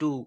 2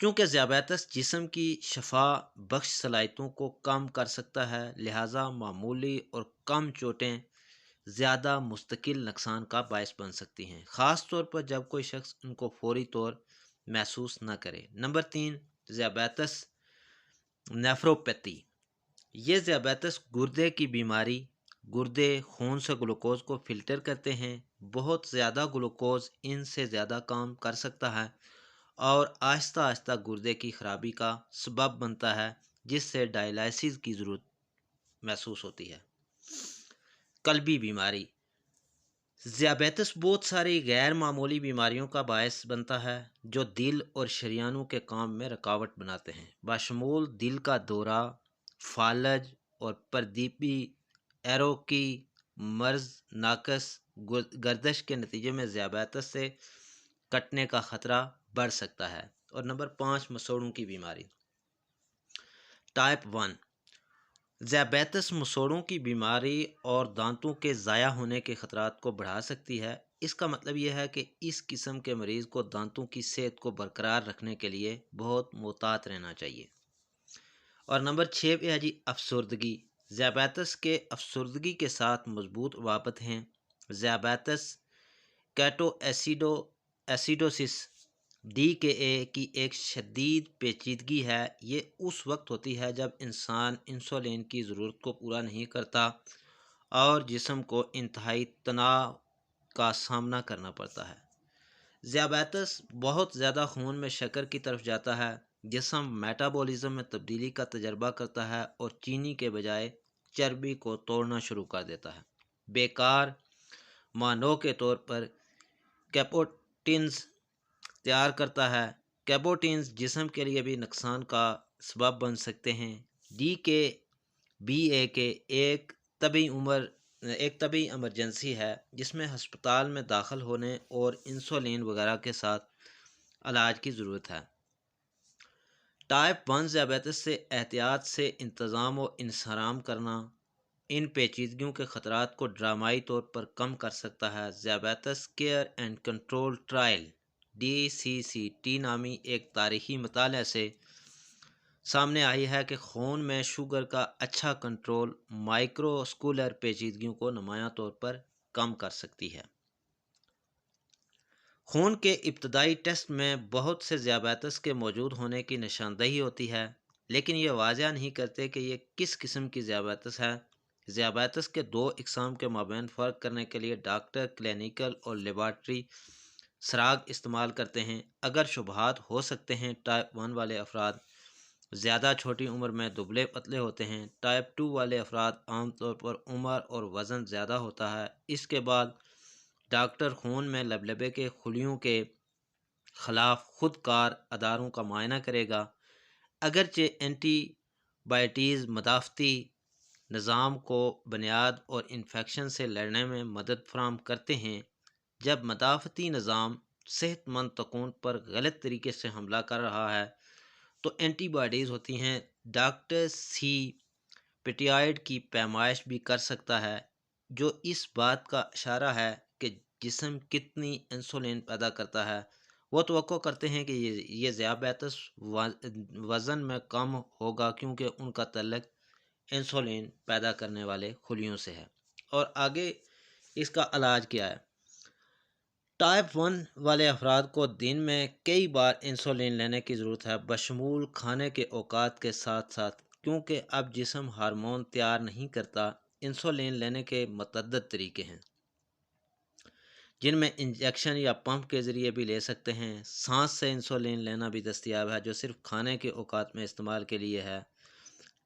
چونکہ ذیابیطس جسم کی شفا بخش صلاحیتوں کو کم کر سکتا ہے، لہٰذا معمولی اور کم چوٹیں زیادہ مستقل نقصان کا باعث بن سکتی ہیں، خاص طور پر جب کوئی شخص ان کو فوری طور محسوس نہ کرے۔ نمبر 3، ذیابیطس نیفروپیتھی۔ یہ ذیابیطس گردے کی بیماری، گردے خون سے گلوکوز کو فلٹر کرتے ہیں، بہت زیادہ گلوکوز ان سے زیادہ کام کر سکتا ہے اور آہستہ آہستہ گردے کی خرابی کا سبب بنتا ہے، جس سے ڈائلائسس کی ضرورت محسوس ہوتی ہے۔ قلبی بیماری۔ ذیابیطس بہت ساری غیر معمولی بیماریوں کا باعث بنتا ہے جو دل اور شریانوں کے کام میں رکاوٹ بناتے ہیں، بشمول دل کا دورہ، فالج اور پردیپی ایرو کی مرض، ناقص گردش کے نتیجے میں ذیابیطس سے کٹنے کا خطرہ بڑھ سکتا ہے۔ اور نمبر 5، مسوڑھوں کی بیماری۔ ٹائپ 1۔ ذیابیطس مسوڑھوں کی بیماری اور دانتوں کے ضائع ہونے کے خطرات کو بڑھا سکتی ہے۔ اس کا مطلب یہ ہے کہ اس قسم کے مریض کو دانتوں کی صحت کو برقرار رکھنے کے لیے بہت محتاط رہنا چاہیے۔ اور نمبر 6 پہ ہے جی افسردگی۔ ذیابیطس کے افسردگی کے ساتھ مضبوط روابط ہیں۔ ذیابیطس کیٹو ایسیڈوسس DKA کی ایک شدید پیچیدگی ہے۔ یہ اس وقت ہوتی ہے جب انسان انسولین کی ضرورت کو پورا نہیں کرتا اور جسم کو انتہائی تناؤ کا سامنا کرنا پڑتا ہے۔ ذیابیطس بہت زیادہ خون میں شکر کی طرف جاتا ہے، جسم میٹابولزم میں تبدیلی کا تجربہ کرتا ہے اور چینی کے بجائے چربی کو توڑنا شروع کر دیتا ہے۔ بیکار معنوں کے طور پر کیپوٹینز تیار کرتا ہے۔ کیپوٹینز جسم کے لیے بھی نقصان کا سبب بن سکتے ہیں۔ DKBA کے ایک طبی ایمرجنسی ہے جس میں ہسپتال میں داخل ہونے اور انسولین وغیرہ کے ساتھ علاج کی ضرورت ہے۔ ٹائپ 1 ذیابیطس سے احتیاط سے انتظام و انصرام کرنا ان پیچیدگیوں کے خطرات کو ڈرامائی طور پر کم کر سکتا ہے۔ ذیابیطس care and control trial DCCT نامی ایک تاریخی مطالعے سے سامنے آئی ہے کہ خون میں شوگر کا اچھا کنٹرول مائکروسکولر پیچیدگیوں کو نمایاں طور پر کم کر سکتی ہے۔ خون کے ابتدائی ٹیسٹ میں بہت سے ذیابیطس کے موجود ہونے کی نشاندہی ہوتی ہے، لیکن یہ واضح نہیں کرتے کہ یہ کس قسم کی ذیابیطس ہے۔ ذیابیطس کے 2 اقسام کے مابین فرق کرنے کے لیے ڈاکٹر کلینیکل اور لیبارٹری سراغ استعمال کرتے ہیں۔ اگر شبہات ہو سکتے ہیں، ٹائپ 1 والے افراد زیادہ چھوٹی عمر میں دبلے پتلے ہوتے ہیں۔ ٹائپ 2 والے افراد عام طور پر عمر اور وزن زیادہ ہوتا ہے۔ اس کے بعد ڈاکٹر خون میں لبلبے کے خلیوں کے خلاف خود کار اداروں کا معائنہ کرے گا۔ اگرچہ اینٹی بائیوٹکس مدافعتی نظام کو بنیاد اور انفیکشن سے لڑنے میں مدد فراہم کرتے ہیں، جب مدافعتی نظام صحت مند تکون پر غلط طریقے سے حملہ کر رہا ہے تو اینٹی باڈیز ہوتی ہیں۔ ڈاکٹر سی پیپٹائڈ کی پیمائش بھی کر سکتا ہے جو اس بات کا اشارہ ہے کہ جسم کتنی انسولین پیدا کرتا ہے۔ وہ توقع کرتے ہیں کہ یہ ذیابیطس وزن میں کم ہوگا کیونکہ ان کا تعلق انسولین پیدا کرنے والے خلیوں سے ہے۔ اور آگے اس کا علاج کیا ہے؟ ٹائپ 1 والے افراد کو دن میں کئی بار انسولین لینے کی ضرورت ہے، بشمول کھانے کے اوقات کے ساتھ ساتھ، کیونکہ اب جسم ہارمون تیار نہیں کرتا۔ انسولین لینے کے متعدد طریقے ہیں جن میں انجیکشن یا پمپ کے ذریعے بھی لے سکتے ہیں۔ سانس سے انسولین لینا بھی دستیاب ہے جو صرف کھانے کے اوقات میں استعمال کے لیے ہے۔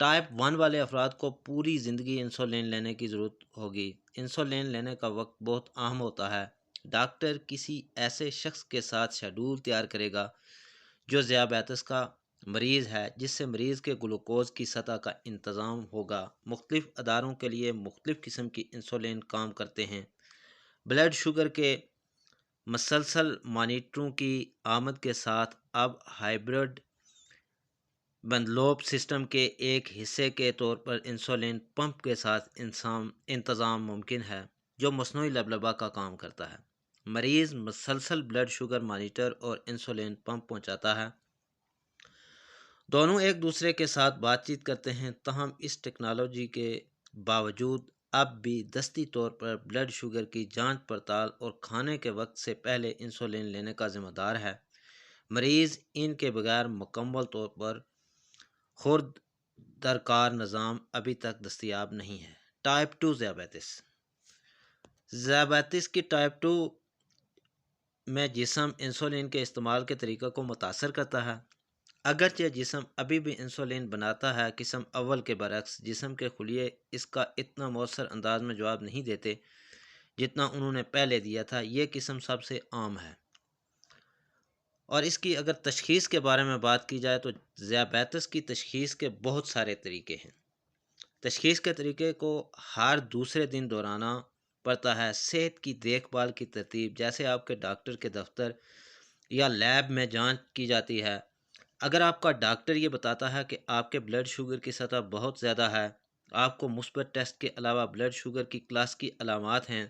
ٹائپ 1 والے افراد کو پوری زندگی انسولین لینے کی ضرورت ہوگی۔ انسولین لینے کا وقت بہت اہم ہوتا ہے۔ ڈاکٹر کسی ایسے شخص کے ساتھ شیڈول تیار کرے گا جو ذیابیطس کا مریض ہے، جس سے مریض کے گلوکوز کی سطح کا انتظام ہوگا۔ مختلف اداروں کے لیے مختلف قسم کی انسولین کام کرتے ہیں۔ بلڈ شوگر کے مسلسل مانیٹروں کی آمد کے ساتھ اب ہائبرڈ بندلوپ سسٹم کے ایک حصے کے طور پر انسولین پمپ کے ساتھ انتظام ممکن ہے جو مصنوعی لبلبہ کا کام کرتا ہے۔ مریض مسلسل بلڈ شوگر مانیٹر اور انسولین پمپ پہنچاتا ہے۔ دونوں ایک دوسرے کے ساتھ بات چیت کرتے ہیں، تاہم اس ٹیکنالوجی کے باوجود اب بھی دستی طور پر بلڈ شوگر کی جانچ پڑتال اور کھانے کے وقت سے پہلے انسولین لینے کا ذمہ دار ہے۔ مریض ان کے بغیر مکمل طور پر خود درکار نظام ابھی تک دستیاب نہیں ہے۔ ٹائپ 2 ذیابیطس۔ ذیابیطس کی ٹائپ 2 میں جسم انسولین کے استعمال کے طریقہ کو متاثر کرتا ہے۔ اگرچہ جسم ابھی بھی انسولین بناتا ہے، قسم اول کے برعکس جسم کے خلیے اس کا اتنا مؤثر انداز میں جواب نہیں دیتے جتنا انہوں نے پہلے دیا تھا۔ یہ قسم سب سے عام ہے، اور اس کی اگر تشخیص کے بارے میں بات کی جائے تو ذیابیطس کی تشخیص کے بہت سارے طریقے ہیں۔ تشخیص کے طریقے کو ہر دوسرے دن دہرانا پڑتا ہے۔ صحت کی دیکھ بھال کی ترتیب، جیسے آپ کے ڈاکٹر کے دفتر یا لیب میں جانچ کی جاتی ہے۔ اگر آپ کا ڈاکٹر یہ بتاتا ہے کہ آپ کے بلڈ شوگر کی سطح بہت زیادہ ہے، آپ کو مثبت ٹیسٹ کے علاوہ بلڈ شوگر کی کلاس کی علامات ہیں،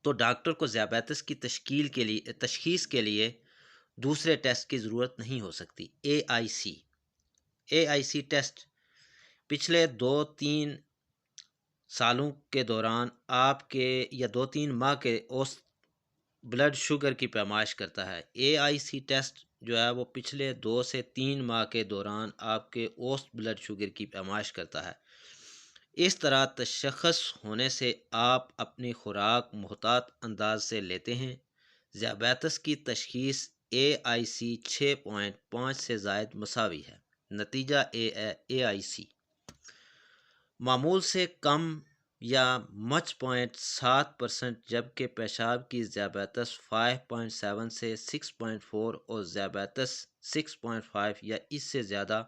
تو ڈاکٹر کو ذیابیطس کی تشخیص کے لیے دوسرے ٹیسٹ کی ضرورت نہیں ہو سکتی۔ اے آئی سی ٹیسٹ پچھلے 2-3 سالوں کے دوران آپ کے یا 2-3 ماہ کے اوسط بلڈ شوگر کی پیمائش کرتا ہے۔ اے آئی سی ٹیسٹ جو ہے وہ پچھلے 2 سے 3 ماہ کے دوران آپ کے اوسط بلڈ شوگر کی پیمائش کرتا ہے۔ اس طرح تشخص ہونے سے آپ اپنی خوراک محتاط انداز سے لیتے ہیں۔ ذیابیطس کی تشخیص اے آئی سی 6.5 سے زائد مساوی ہے۔ نتیجہ اے آئی سی معمول سے کم یا مچ 0.7%، جبکہ پیشاب کی ذیابیطس 5.7 سے 6.4 اور ذیابیطس 6.5 یا اس سے زیادہ۔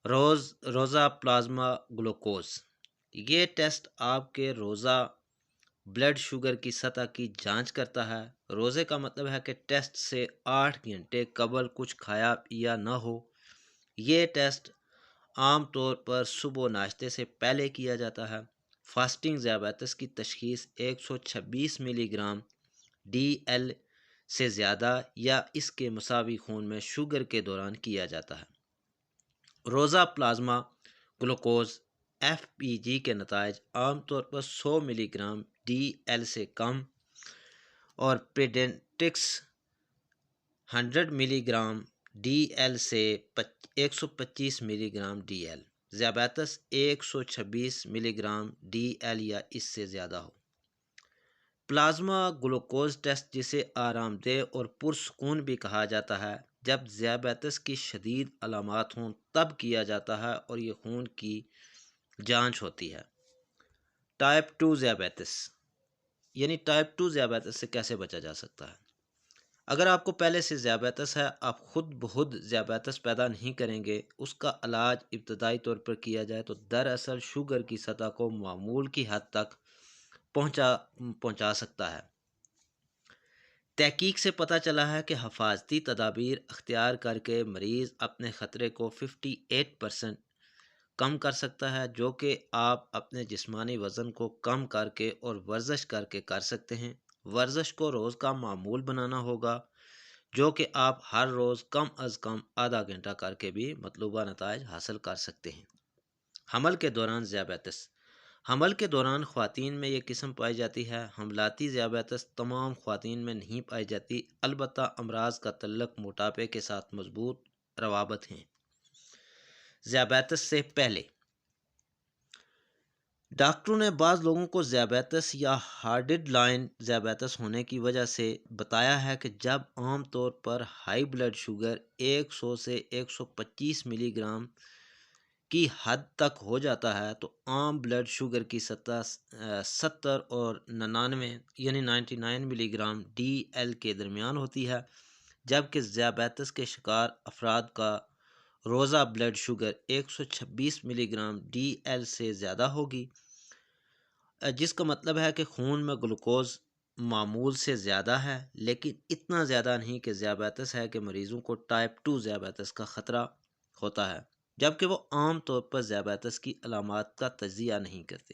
روزہ پلازما گلوکوز۔ یہ ٹیسٹ آپ کے روزہ بلڈ شوگر کی سطح کی جانچ کرتا ہے۔ روزے کا مطلب ہے کہ ٹیسٹ سے 8 گھنٹے قبل کچھ کھایا پیا نہ ہو۔ یہ ٹیسٹ عام طور پر صبح ناشتے سے پہلے کیا جاتا ہے۔ فاسٹنگ ذیابیطس کی تشخیص 126 ملی گرام ڈی ایل سے زیادہ یا اس کے مساوی خون میں شوگر کے دوران کیا جاتا ہے۔ روزہ پلازما گلوکوز ایف پی جی کے نتائج عام طور پر 100 ملی گرام ڈی ایل سے کم اور پریڈنٹکس 100 ملی گرام ڈی ایل سے 125 ملی گرام ڈی ایل۔ ذیابیطس 126 ملی گرام ڈی ایل یا اس سے زیادہ ہو۔ پلازما گلوکوز ٹیسٹ، جسے آرام دہ اور پرسکون بھی کہا جاتا ہے، جب ذیابیطس کی شدید علامات ہوں تب کیا جاتا ہے اور یہ خون کی جانچ ہوتی ہے۔ ٹائپ 2 ذیابیطس، یعنی ٹائپ 2 ذیابیطس سے کیسے بچا جا سکتا ہے؟ اگر آپ کو پہلے سے ذیابیطس ہے، آپ خود بخود ذیابیطس پیدا نہیں کریں گے۔ اس کا علاج ابتدائی طور پر کیا جائے تو دراصل شوگر کی سطح کو معمول کی حد تک پہنچا سکتا ہے۔ تحقیق سے پتہ چلا ہے کہ حفاظتی تدابیر اختیار کر کے مریض اپنے خطرے کو 58% کم کر سکتا ہے، جو کہ آپ اپنے جسمانی وزن کو کم کر کے اور ورزش کر کے کر سکتے ہیں۔ ورزش کو روز کا معمول بنانا ہوگا، جو کہ آپ ہر روز کم از کم آدھا گھنٹہ کر کے بھی مطلوبہ نتائج حاصل کر سکتے ہیں۔ حمل کے دوران ذیابیطس۔ حمل کے دوران خواتین میں یہ قسم پائی جاتی ہے۔ حملاتی ذیابیطس تمام خواتین میں نہیں پائی جاتی، البتہ امراض کا تعلق موٹاپے کے ساتھ مضبوط روابط ہیں۔ ذیابیطس سے پہلے ڈاکٹروں نے بعض لوگوں کو ذیابیطس یا ہارڈڈ لائن ذیابیطس ہونے کی وجہ سے بتایا ہے کہ جب عام طور پر ہائی بلڈ شوگر 100 سے 125 ملی گرام کی حد تک ہو جاتا ہے تو عام بلڈ شوگر کی سطح 70 اور 99 یعنی 99 ملی گرام ڈی ایل کے درمیان ہوتی ہے، جبکہ ذیابیطس کے شکار افراد کا روزہ بلڈ شوگر 126 ملی گرام ڈی ایل سے زیادہ ہوگی، جس کا مطلب ہے کہ خون میں گلوکوز معمول سے زیادہ ہے، لیکن اتنا زیادہ نہیں کہ ذیابیطس ہے کہ مریضوں کو ٹائپ 2 ذیابیطس کا خطرہ ہوتا ہے، جبکہ وہ عام طور پر ذیابیطس کی علامات کا تجزیہ نہیں کرتے۔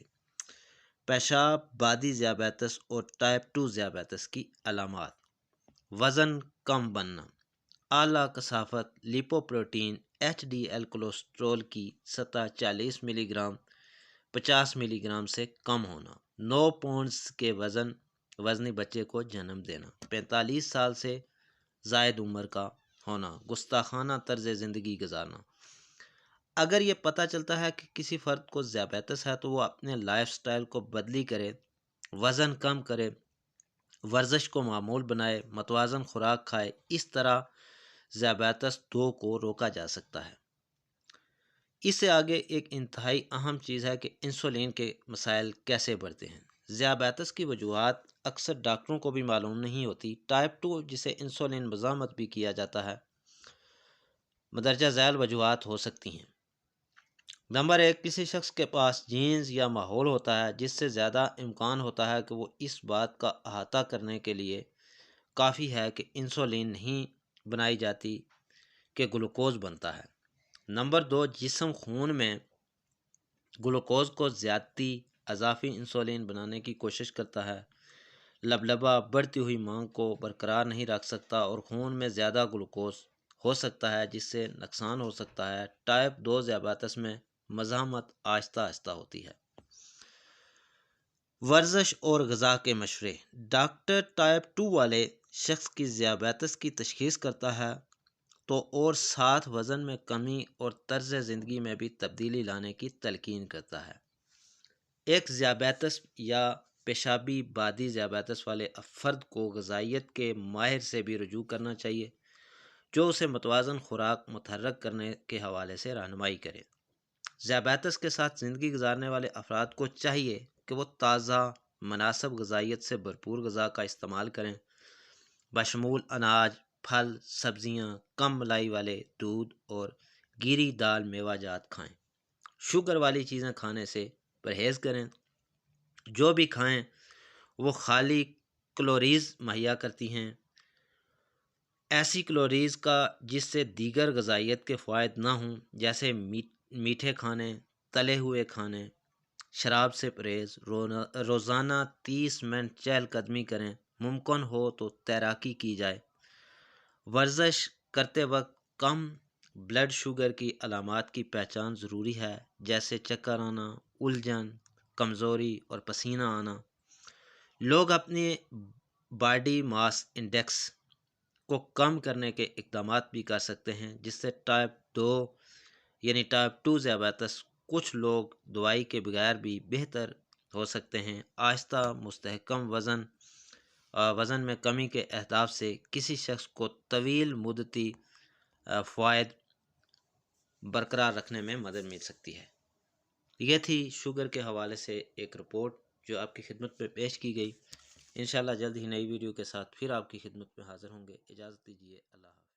پیشاب بادی ذیابیطس اور ٹائپ 2 ذیابیطس کی علامات۔ وزن کم بننا۔ اعلیٰ کثافت lipoprotein H D L cholesterol کی سطح 40 ملی گرام 50 ملی گرام سے کم ہونا، 9 پاؤنڈز کے وزنی بچے کو جنم دینا، 45 سال سے زائد عمر کا ہونا، گستاخانہ طرز زندگی گزارنا۔ اگر یہ پتہ چلتا ہے کہ کسی فرد کو ذیابیطس ہے تو وہ اپنے لائف سٹائل کو بدلی کرے، وزن کم کرے، ورزش کو معمول بنائے، متوازن خوراک کھائے۔ اس طرح ذیابیطس 2 کو روکا جا سکتا ہے۔ اس سے آگے ایک انتہائی اہم چیز ہے کہ انسولین کے مسائل کیسے بڑھتے ہیں۔ ذیابیطس کی وجوہات اکثر ڈاکٹروں کو بھی معلوم نہیں ہوتی۔ ٹائپ 2 جسے انسولین مزاحمت بھی کیا جاتا ہے، مندرجہ ذیل وجوہات ہو سکتی ہیں۔ نمبر 1، کسی شخص کے پاس جینز یا ماحول ہوتا ہے جس سے زیادہ امکان ہوتا ہے کہ وہ اس بات کا احاطہ کرنے کے لیے کافی ہے کہ انسولین نہیں بنائی جاتی کہ گلوکوز بنتا ہے۔ نمبر 2، جسم خون میں گلوکوز کو زیادتی اضافی انسولین بنانے کی کوشش کرتا ہے۔ لبلبہ بڑھتی ہوئی مانگ کو برقرار نہیں رکھ سکتا اور خون میں زیادہ گلوکوز ہو سکتا ہے جس سے نقصان ہو سکتا ہے۔ ٹائپ 2 ذیابیطس میں مزاحمت آہستہ آہستہ ہوتی ہے۔ ورزش اور غذا کے مشورے۔ ڈاکٹر ٹائپ 2 والے شخص کی ذیابیطس کی تشخیص کرتا ہے تو اور ساتھ وزن میں کمی اور طرز زندگی میں بھی تبدیلی لانے کی تلقین کرتا ہے۔ ایک ذیابیطس یا پیشابی بادی ذیابیطس والے فرد کو غذائیت کے ماہر سے بھی رجوع کرنا چاہیے جو اسے متوازن خوراک متحرک کرنے کے حوالے سے رہنمائی کرے۔ ذیابیطس کے ساتھ زندگی گزارنے والے افراد کو چاہیے کہ وہ تازہ، مناسب غذائیت سے بھرپور غذا کا استعمال کریں، بشمول اناج، پھل، سبزیاں، کم ملائی والے دودھ اور گیری دال میوہ جات کھائیں۔ شوگر والی چیزیں کھانے سے پرہیز کریں۔ جو بھی کھائیں وہ خالی کلوریز مہیا کرتی ہیں، ایسی کلوریز کا جس سے دیگر غذائیت کے فوائد نہ ہوں، جیسے میٹھے کھانے، تلے ہوئے کھانے۔ شراب سے پرہیز۔ روزانہ 30 منٹ چہل قدمی کریں، ممکن ہو تو تیراکی کی جائے۔ ورزش کرتے وقت کم بلڈ شوگر کی علامات کی پہچان ضروری ہے، جیسے چکر آنا، الجھن، کمزوری اور پسینہ آنا۔ لوگ اپنے باڈی ماس انڈیکس کو کم کرنے کے اقدامات بھی کر سکتے ہیں جس سے ٹائپ 2 یعنی ٹائپ 2 ذیابیطس کچھ لوگ دوائی کے بغیر بھی بہتر ہو سکتے ہیں۔ آہستہ مستحکم وزن میں کمی کے اہداف سے کسی شخص کو طویل مدتی فوائد برقرار رکھنے میں مدد مل سکتی ہے۔ یہ تھی شوگر کے حوالے سے ایک رپورٹ جو آپ کی خدمت میں پیش کی گئی۔ انشاءاللہ جلد ہی نئی ویڈیو کے ساتھ پھر آپ کی خدمت میں حاضر ہوں گے۔ اجازت دیجیے، اللہ حافظ۔